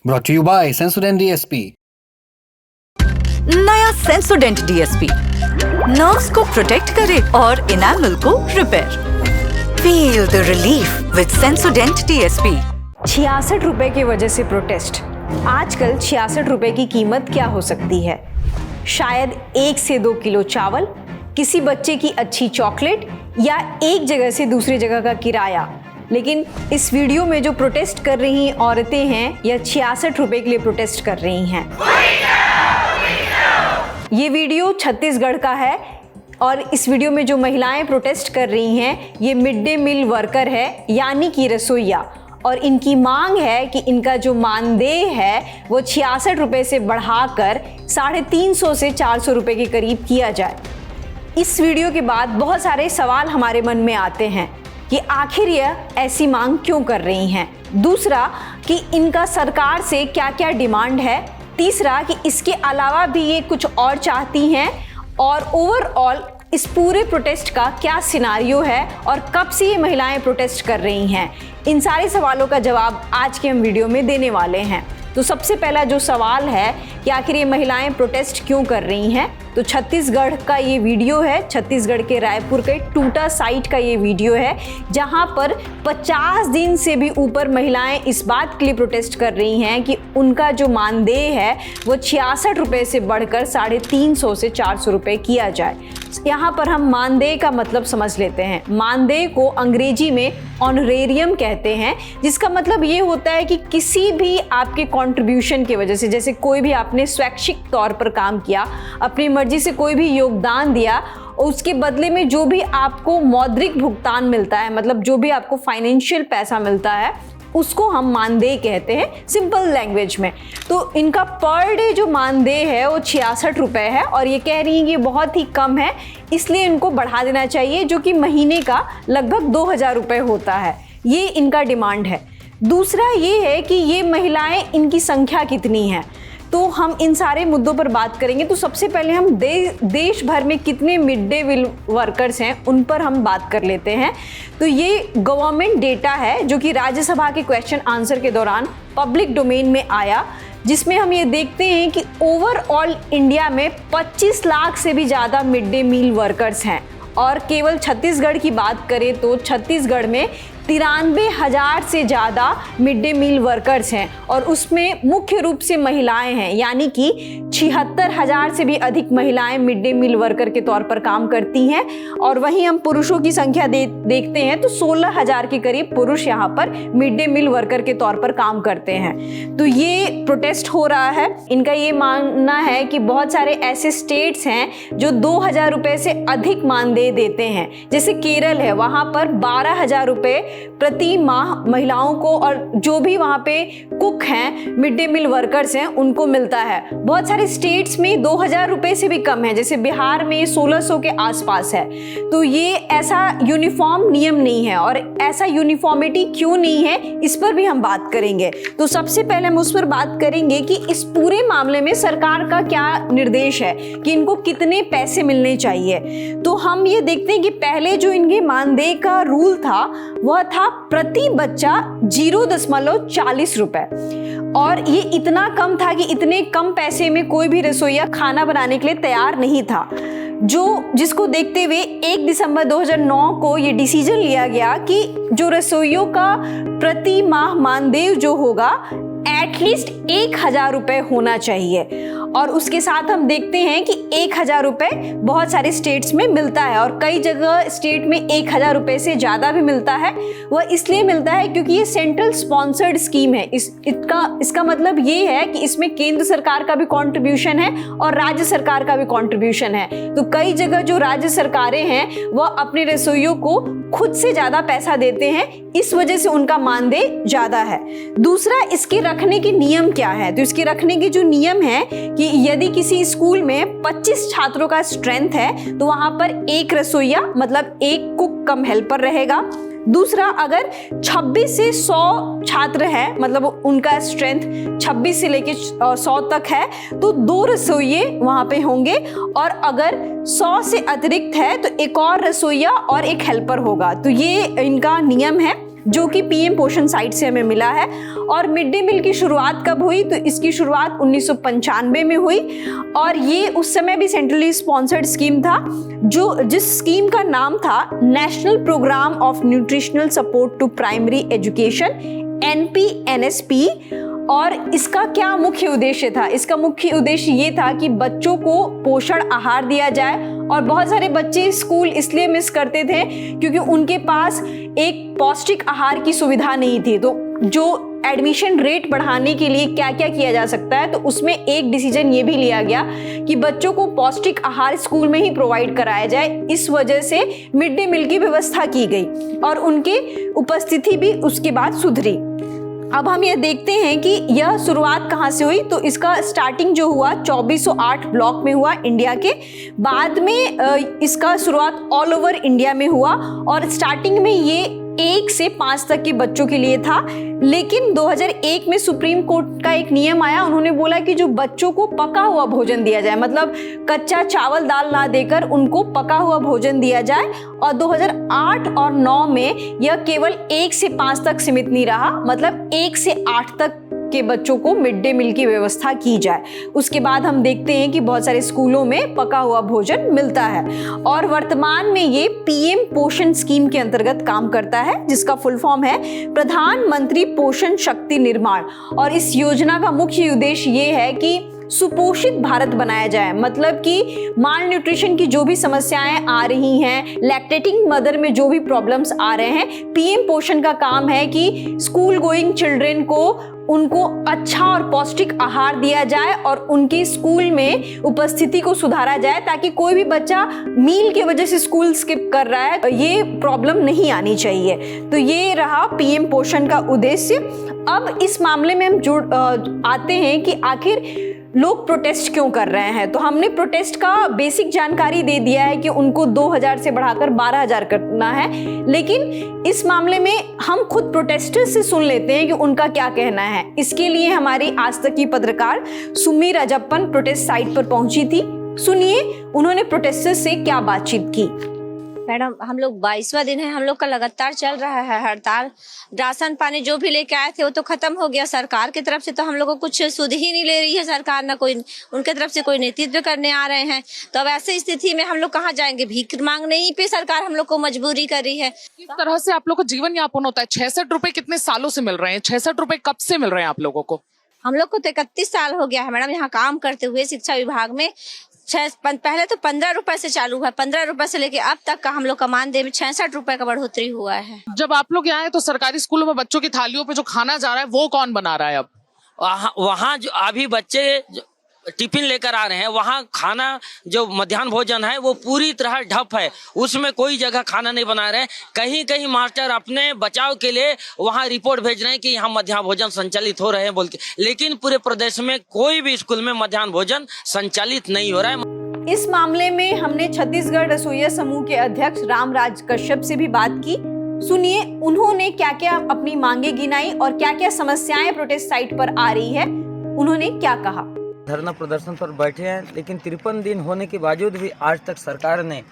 Brought to you by Sensodyne DSP. नया सेंसोडेंट DSP nerves को protect करे और इनेमल को repair. Feel the relief with सेंसोडेंट DSP. 66 रुपए की वजह से प्रोटेस्ट। आजकल 66 रुपए की कीमत क्या हो सकती है? शायद 1 से 2 किलो चावल, किसी बच्चे की अच्छी चॉकलेट या एक जगह से दूसरी जगह का किराया। लेकिन इस वीडियो में जो प्रोटेस्ट कर रही औरतें हैं यह 66 रुपए के लिए प्रोटेस्ट कर रही हैं। ये वीडियो छत्तीसगढ़ का है और इस वीडियो में जो महिलाएं प्रोटेस्ट कर रही हैं ये मिड डे मील वर्कर है, यानी कि रसोइया। और इनकी मांग है कि इनका जो मानदेय है वो 66 रुपए से बढ़ाकर 350 से 400 रुपए के करीब किया जाए। इस वीडियो के बाद बहुत सारे सवाल हमारे मन में आते हैं कि आखिर यह ऐसी मांग क्यों कर रही हैं। दूसरा कि इनका सरकार से क्या क्या डिमांड है। तीसरा कि इसके अलावा भी ये कुछ और चाहती हैं। और ओवरऑल इस पूरे प्रोटेस्ट का क्या सिनारियो है और कब से ये महिलाएं प्रोटेस्ट कर रही हैं। इन सारे सवालों का जवाब आज के हम वीडियो में देने वाले हैं। तो सबसे पहला जो सवाल है कि आखिर ये महिलाएं प्रोटेस्ट क्यों कर रही हैं, तो छत्तीसगढ़ का ये वीडियो है। छत्तीसगढ़ के रायपुर के टूटा साइट का ये वीडियो है जहां पर 50 दिन से भी ऊपर महिलाएं इस बात के लिए प्रोटेस्ट कर रही हैं कि उनका जो मानदेय है वो 66 रुपये से बढ़कर 350 से 400 रुपये किया जाए। यहाँ पर हम मानदेय का मतलब समझ लेते हैं। मानदेय को अंग्रेजी में ऑनरेरियम कहते हैं, जिसका मतलब ये होता है कि किसी भी आपके कंट्रीब्यूशन की वजह से, जैसे कोई भी आपने स्वैच्छिक तौर पर काम किया, अपनी मर्जी से कोई भी योगदान दिया, उसके बदले में जो भी आपको मौद्रिक भुगतान मिलता है, मतलब जो भी आपको फाइनेंशियल पैसा मिलता है, उसको हम मानदेय कहते हैं सिंपल लैंग्वेज में। तो इनका पर डे जो मानदेय है वो 66 रुपये है और ये कह रही हैं कि बहुत ही कम है, इसलिए इनको बढ़ा देना चाहिए, जो कि महीने का लगभग 2000 रुपये होता है। ये इनका डिमांड है। दूसरा ये है कि ये महिलाएं, इनकी संख्या कितनी है, तो हम इन सारे मुद्दों पर बात करेंगे। तो सबसे पहले हम देश भर में कितने मिड डे मील वर्कर्स हैं उन पर हम बात कर लेते हैं। तो ये गवर्नमेंट डेटा है जो कि राज्यसभा के क्वेश्चन आंसर के दौरान पब्लिक डोमेन में आया, जिसमें हम ये देखते हैं कि ओवरऑल इंडिया में 25 लाख से भी ज़्यादा मिड डे मील वर्कर्स हैं। और केवल छत्तीसगढ़ की बात करें तो छत्तीसगढ़ में 93,000 से ज़्यादा मिड डे मील वर्कर्स हैं और उसमें मुख्य रूप से महिलाएं हैं, यानी कि 76,000 से भी अधिक महिलाएं मिड डे मील वर्कर के तौर पर काम करती हैं। और वहीं हम पुरुषों की संख्या देखते हैं तो 16,000 के करीब पुरुष यहाँ पर मिड डे मील वर्कर के तौर पर काम करते हैं। तो ये प्रोटेस्ट हो रहा है। इनका ये मानना है कि बहुत सारे ऐसे स्टेट्स हैं जो 2,000 रुपये से अधिक मानदेय देते हैं। जैसे केरल है, वहाँ पर 12,000 रुपये प्रति माह महिलाओं को और जो भी वहाँ पे कुक हैं, मिड डे मील वर्कर्स हैं, उनको मिलता है। बहुत सारे स्टेट्स में 2,000 रुपये से भी कम है, जैसे बिहार में 1600 के आसपास है। तो ये ऐसा यूनिफॉर्म नियम नहीं है और ऐसा यूनिफॉर्मिटी क्यों नहीं है, इस पर भी हम बात करेंगे। तो सबसे पहले हम उस पर बात करेंगे कि इस पूरे मामले में सरकार का क्या निर्देश है कि इनको कितने पैसे मिलने चाहिए। तो हम ये देखते हैं कि पहले जो इनके मानदेय का रूल था वह था प्रति बच्चा 0.40 रुपए। और ये इतना कम था कि इतने कम पैसे में कोई भी रसोइया खाना बनाने के लिए तैयार नहीं था, जिसको देखते हुए 1 दिसंबर 2009 को ये डिसीजन लिया गया कि जो रसोइयों का प्रति माह मानदेय जो होगा एटलीस्ट 1,000 रुपये होना चाहिए। और उसके साथ हम देखते हैं कि 1,000 रुपये बहुत सारे स्टेट्स में मिलता है और कई जगह स्टेट में 1,000 रुपये से ज़्यादा भी मिलता है। वह इसलिए मिलता है क्योंकि ये सेंट्रल स्पॉन्सर्ड स्कीम है। इसका मतलब ये है कि इसमें केंद्र सरकार का भी कंट्रीब्यूशन है और राज्य सरकार का भी कंट्रीब्यूशन है। तो कई जगह जो राज्य सरकारें हैं वह अपने रसोइयों को खुद से ज़्यादा पैसा देते हैं, इस वजह से उनका मानदेय ज़्यादा है। दूसरा, इसके रखने के नियम क्या है। तो इसके रखने के जो नियम है कि यदि किसी स्कूल में 25 छात्रों का स्ट्रेंथ है तो वहां पर एक रसोइया मतलब एक कुक कम हेल्पर रहेगा। दूसरा, अगर 26 से 100 छात्र हैं, मतलब उनका स्ट्रेंथ 26 से लेके 100 तक है, तो 2 रसोइये वहाँ पे होंगे। और अगर 100 से अतिरिक्त है तो एक और रसोइया और एक हेल्पर होगा। तो ये इनका नियम है। जो कि पीएम पोषण साइट से हमें मिला है। और मिड डे मील की शुरुआत कब हुई, तो इसकी शुरुआत 1995 में हुई और ये उस समय भी सेंट्रली स्पॉन्सर्ड स्कीम था, जिस स्कीम का नाम था national programme of nutritional support to primary education, NPNSP। और इसका क्या मुख्य उद्देश्य था? इसका मुख्य उद्देश्य ये था कि बच्चों को पोषण आहार दिया जाए। और बहुत सारे बच्चे स्कूल इसलिए मिस करते थे क्योंकि उनके पास एक पौष्टिक आहार की सुविधा नहीं थी। तो जो एडमिशन रेट बढ़ाने के लिए क्या क्या किया जा सकता है, तो उसमें एक डिसीजन ये भी लिया गया कि बच्चों को पौष्टिक आहार स्कूल में ही प्रोवाइड कराया जाए। इस वजह से मिड डे मील की व्यवस्था की गई और उनकी उपस्थिति भी उसके बाद सुधरी। अब हम ये देखते हैं कि यह शुरुआत कहाँ से हुई। तो इसका स्टार्टिंग जो हुआ 2408 ब्लॉक में हुआ इंडिया के। बाद में इसका शुरुआत ऑल ओवर इंडिया में हुआ और स्टार्टिंग में ये 1 से 5 तक के बच्चों के लिए था। लेकिन 2001 में सुप्रीम कोर्ट का एक नियम आया, उन्होंने बोला कि जो बच्चों को पका हुआ भोजन दिया जाए, मतलब कच्चा चावल दाल ना देकर उनको पका हुआ भोजन दिया जाए। और 2008 और 9 में यह केवल 1 से 5 तक सीमित नहीं रहा, मतलब 1 से 8 तक के बच्चों को मिड डे मील की व्यवस्था की जाए। उसके बाद हम देखते हैं कि बहुत सारे स्कूलों में पका हुआ भोजन मिलता है और वर्तमान में ये पीएम पोषण स्कीम के अंतर्गत काम करता है, जिसका फुल फॉर्म है प्रधानमंत्री पोषण शक्ति निर्माण। और इस योजना का मुख्य उद्देश्य ये है कि सुपोषित भारत बनाया जाए, मतलब कि माल न्यूट्रिशन की जो भी समस्याएं आ रही हैं, लैक्टेटिंग मदर में जो भी प्रॉब्लम्स आ रहे हैं, पीएम पोषण का काम है कि स्कूल गोइंग चिल्ड्रन को उनको अच्छा और पौष्टिक आहार दिया जाए और उनकी स्कूल में उपस्थिति को सुधारा जाए, ताकि कोई भी बच्चा मील की वजह से स्कूल स्किप कर रहा है, ये प्रॉब्लम नहीं आनी चाहिए। तो ये रहा पीएम पोषण का उद्देश्य। अब इस मामले में हम आते हैं कि आखिर लोग प्रोटेस्ट क्यों कर रहे हैं। तो हमने प्रोटेस्ट का बेसिक जानकारी दे दिया है कि उनको 2000 से बढ़ाकर 12000 करना है, लेकिन इस मामले में हम खुद प्रोटेस्टर्स से सुन लेते हैं कि उनका क्या कहना है। इसके लिए हमारी आज तक की पत्रकार सुमी राजप्पन प्रोटेस्ट साइट पर पहुंची थी। सुनिए उन्होंने प्रोटेस्टर्स से क्या बातचीत की। मैडम, हम लोग 22वां दिन है, हम लोग का लगातार चल रहा है हड़ताल। राशन पानी जो भी लेके आए थे वो तो खत्म हो गया। सरकार की तरफ से तो हम लोग को कुछ सुध ही नहीं ले रही है सरकार, ना कोई उनके तरफ से कोई नेतृत्व करने आ रहे हैं। तो अब ऐसी स्थिति में हम लोग कहाँ जाएंगे? भीख मांगने ही पे सरकार हम लोग को मजबूरी कर रही है। किस तरह से आप लोग को जीवन यापन होता है? 66 रुपए कितने सालों से मिल रहे हैं? 66 रुपए कब से मिल रहे हैं आप लोगों को? हम लोग को तो 31 साल हो गया है मैडम यहाँ काम करते हुए शिक्षा विभाग में। पहले तो 15 रुपए से चालू हुआ, 15 रुपए से लेके अब तक का हम लोग का मानदेय में 66 रुपए का बढ़ोतरी हुआ है। जब आप लोग यहाँ आए तो सरकारी स्कूलों में बच्चों की थालियों पे जो खाना जा रहा है वो कौन बना रहा है? अब वहाँ जो अभी बच्चे टिफिन लेकर आ रहे हैं, वहाँ खाना जो मध्याह्न भोजन है वो पूरी तरह ढप है, उसमें कोई जगह खाना नहीं बना रहे हैं। कहीं कहीं मास्टर अपने बचाव के लिए वहाँ रिपोर्ट भेज रहे हैं कि यहाँ मध्याह्न भोजन संचालित हो रहे हैं बोल के, लेकिन पूरे प्रदेश में कोई भी स्कूल में मध्याह्न भोजन संचालित नहीं हो रहा है। इस मामले में हमने छत्तीसगढ़ रसोइया समूह के अध्यक्ष रामराज कश्यप से भी बात की। सुनिए उन्होंने क्या क्या अपनी मांगे गिनाई और क्या क्या समस्याएं प्रोटेस्ट साइट पर आ रही है, उन्होंने क्या कहा। धरना प्रदर्शन पर बैठे हैं, लेकिन 53 दिन होने के बावजूद भी आज तक सरकार ने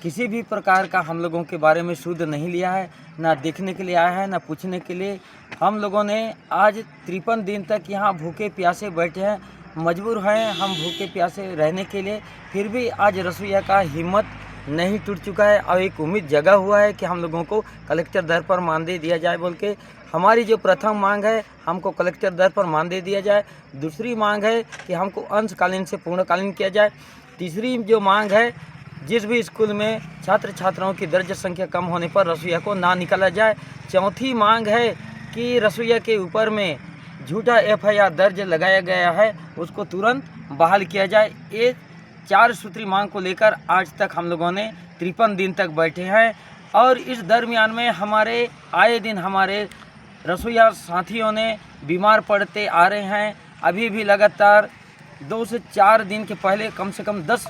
किसी भी प्रकार का हम लोगों के बारे में शुद्ध नहीं लिया है, ना देखने के लिए आया है, ना पूछने के लिए। हम लोगों ने आज 53 दिन तक यहाँ भूखे प्यासे बैठे हैं, मजबूर हैं हम भूखे प्यासे रहने के लिए। फिर भी आज रसोइया का हिम्मत नहीं टूट चुका है और एक उम्मीद जगा हुआ है कि हम लोगों को कलेक्टर दर पर मानदेय दिया जाए बोल के। हमारी जो प्रथम मांग है, हमको कलेक्टर दर पर मानदेय दिया जाए। दूसरी मांग है कि हमको अंशकालीन से पूर्णकालीन किया जाए। तीसरी जो मांग है, जिस भी स्कूल में छात्र छात्राओं की दर्ज संख्या कम होने पर रसोइया को ना निकाला जाए। चौथी मांग है कि रसोइया के ऊपर में झूठा FIR दर्ज लगाया गया है, उसको तुरंत बहाल किया जाए। ये 4 सूत्री मांग को लेकर आज तक हम लोगों ने 53 दिन तक बैठे हैं और इस दरमियान में हमारे आए दिन हमारे रसोइया साथियों ने बीमार पड़ते आ रहे हैं। अभी भी लगातार 2 से 4 दिन के पहले कम से कम 10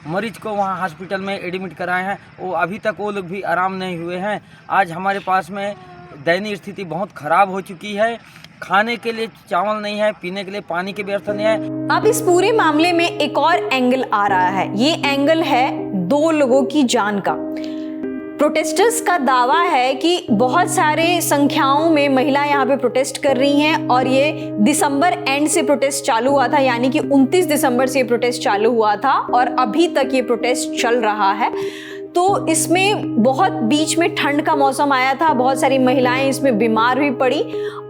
मरीज को वहाँ हॉस्पिटल में एडमिट कराए हैं, वो अभी तक वो लोग भी आराम नहीं हुए हैं। आज हमारे पास में दयनीय स्थिति बहुत ख़राब हो चुकी है। खाने के लिए चावल नहीं है, पीने के लिए पानी की व्यवस्था नहीं है। अब इस पूरे मामले में एक और एंगल आ रहा है। ये एंगल है 2 लोगों की जान का। प्रोटेस्टर्स का दावा है कि बहुत सारे संख्याओं में महिलाएं यहाँ पे प्रोटेस्ट कर रही हैं और ये दिसंबर एंड से प्रोटेस्ट चालू हुआ था, यानी कि 29 दिसंबर से ये प्रोटेस्ट चालू हुआ था और अभी तक ये प्रोटेस्ट चल रहा है। तो इसमें बहुत बीच में ठंड का मौसम आया था, बहुत सारी महिलाएं इसमें बीमार भी पड़ी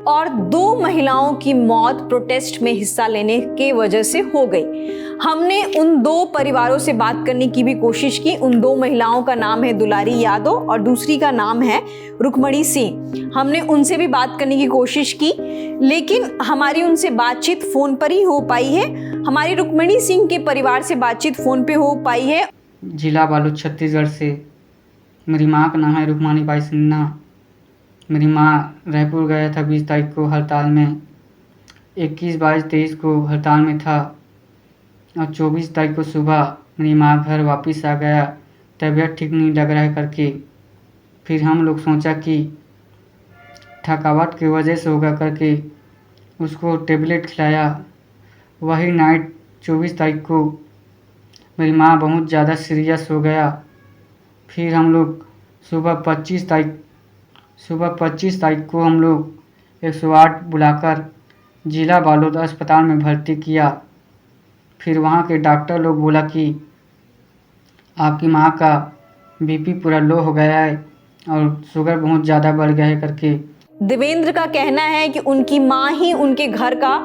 और 2 महिलाओं की मौत प्रोटेस्ट में हिस्सा लेने के वजह से हो गई। हमने उन 2 परिवारों से बात करने की भी कोशिश की। उन 2 महिलाओं का नाम है दुलारी यादव और दूसरी का नाम है रुक्मणी सिंह। हमने उनसे भी बात करने की कोशिश की, लेकिन हमारी उनसे बातचीत फ़ोन पर ही हो पाई है। हमारी रुक्मणी सिंह के परिवार से बातचीत फ़ोन पे हो पाई है। जिला बालोद छत्तीसगढ़ से। मेरी माँ का नाम है रुक्मणी बाई सिन्हा। मेरी माँ रायपुर गया था 20 तारीख को हड़ताल में, 21, 22, 23 को हड़ताल में था और 24 तारीख को सुबह मेरी माँ घर वापस आ गया, तबीयत ठीक नहीं लग रहा है करके। फिर हम लोग सोचा कि थकावट की वजह से होगा करके उसको टेबलेट खिलाया। वही नाइट 24 तारीख को मेरी माँ बहुत ज़्यादा सीरियस हो गया। फिर हम लोग सुबह 25 तारीख को हम लोग 108 बुलाकर जिला बालोद अस्पताल में भर्ती किया। फिर वहाँ के डॉक्टर लोग बोला कि आपकी माँ का बीपी पूरा लो हो गया है और शुगर बहुत ज़्यादा बढ़ गया है करके। देवेंद्र का कहना है कि उनकी माँ ही उनके घर का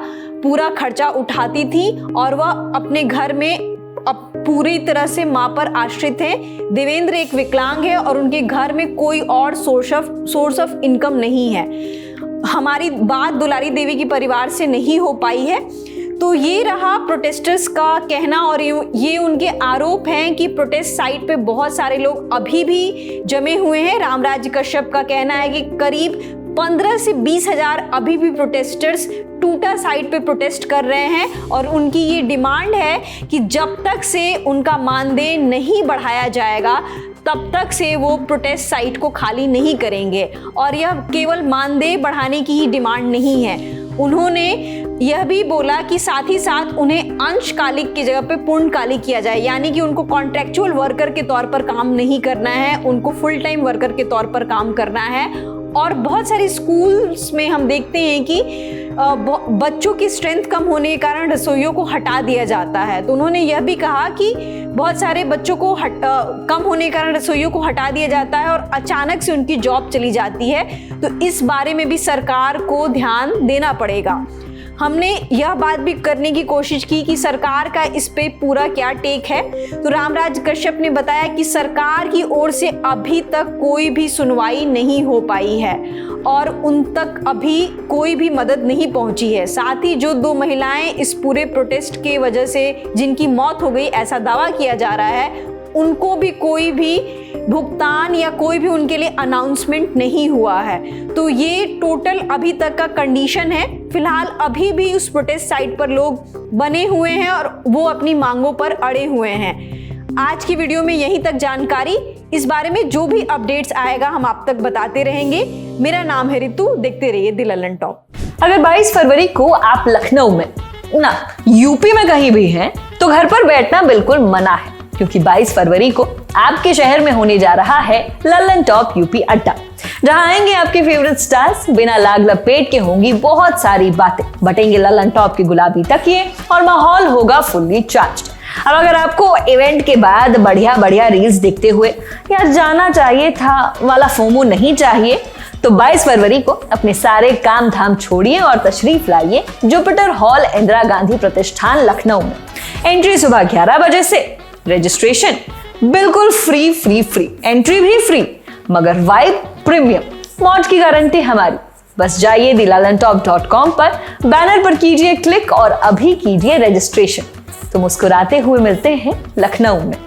पूरा खर्चा उठाती थी और वह अपने घर में अब पूरी तरह से माँ पर आश्रित है। देवेंद्र एक विकलांग है और उनके घर में कोई और सोर्स ऑफ इनकम नहीं है। हमारी बात दुलारी देवी की परिवार से नहीं हो पाई है। तो ये रहा प्रोटेस्टर्स का कहना और ये उनके आरोप हैं कि प्रोटेस्ट साइट पे बहुत सारे लोग अभी भी जमे हुए हैं। रामराज कश्यप का कहना है कि करीब 15 से 20 हज़ार अभी भी प्रोटेस्टर्स टूटा साइट पे प्रोटेस्ट कर रहे हैं और उनकी ये डिमांड है कि जब तक से उनका मानदेय नहीं बढ़ाया जाएगा तब तक से वो प्रोटेस्ट साइट को खाली नहीं करेंगे। और यह केवल मानदेय बढ़ाने की ही डिमांड नहीं है, उन्होंने यह भी बोला कि साथ ही साथ उन्हें अंशकालिक की जगह पे पूर्णकालिक किया जाए, यानी कि उनको कॉन्ट्रैक्चुअल वर्कर के तौर पर काम नहीं करना है, उनको फुल टाइम वर्कर के तौर पर काम करना है। और बहुत सारे स्कूल्स में हम देखते हैं कि बच्चों की स्ट्रेंथ कम होने के कारण रसोइयों को हटा दिया जाता है। तो उन्होंने यह भी कहा कि बहुत सारे बच्चों को कम होने के कारण रसोइयों को हटा दिया जाता है और अचानक से उनकी जॉब चली जाती है। तो इस बारे में भी सरकार को ध्यान देना पड़ेगा। हमने यह बात भी करने की कोशिश की कि सरकार का इस पे पूरा क्या टेक है। तो रामराज कश्यप ने बताया कि सरकार की ओर से अभी तक कोई भी सुनवाई नहीं हो पाई है और उन तक अभी कोई भी मदद नहीं पहुंची है। साथ ही जो 2 महिलाएं इस पूरे प्रोटेस्ट के वजह से जिनकी मौत हो गई ऐसा दावा किया जा रहा है, उनको भी कोई भी भुगतान या कोई भी उनके लिए अनाउंसमेंट नहीं हुआ है। तो ये टोटल अभी तक का कंडीशन है। फिलहाल अभी भी उस प्रोटेस्ट साइट पर लोग बने हुए हैं और वो अपनी मांगों पर अड़े हुए हैं। आज की वीडियो में यहीं तक जानकारी। इस बारे में जो भी अपडेट्स आएगा हम आप तक बताते रहेंगे। मेरा नाम है रितु, देखते रहिए द ललन टॉप। अगर 22 फरवरी को आप लखनऊ में ना यूपी में कहीं भी हैं तो घर पर बैठना बिल्कुल मना है, क्योंकि 22 फरवरी को आपके शहर में होने जा रहा है ललन टॉप यूपी अड्डा, जहां आएंगे आपके फेवरेट स्टार्स। बिना लाग लपेट के होंगी बहुत सारी बातें, बटेंगे ललन टॉप के गुलाबी तकिए और माहौल होगा फुल्ली चार्ज्ड। अब अगर आपको इवेंट के बाद बढ़िया बढ़िया रील्स देखते हुए यार जाना चाहिए था वाला फोमो नहीं चाहिए, तो 22 फरवरी को अपने सारे काम धाम छोड़िए और तशरीफ लाइए जुपिटर हॉल, इंदिरा गांधी प्रतिष्ठान, लखनऊ में। एंट्री सुबह 11 बजे से, रजिस्ट्रेशन बिल्कुल फ्री, एंट्री भी फ्री, मगर वाइब प्रीमियम, मौज की गारंटी हमारी। बस जाइए thelalantop.com पर, बैनर पर कीजिए क्लिक और अभी कीजिए रजिस्ट्रेशन। तो मुस्कुराते हुए मिलते हैं लखनऊ में।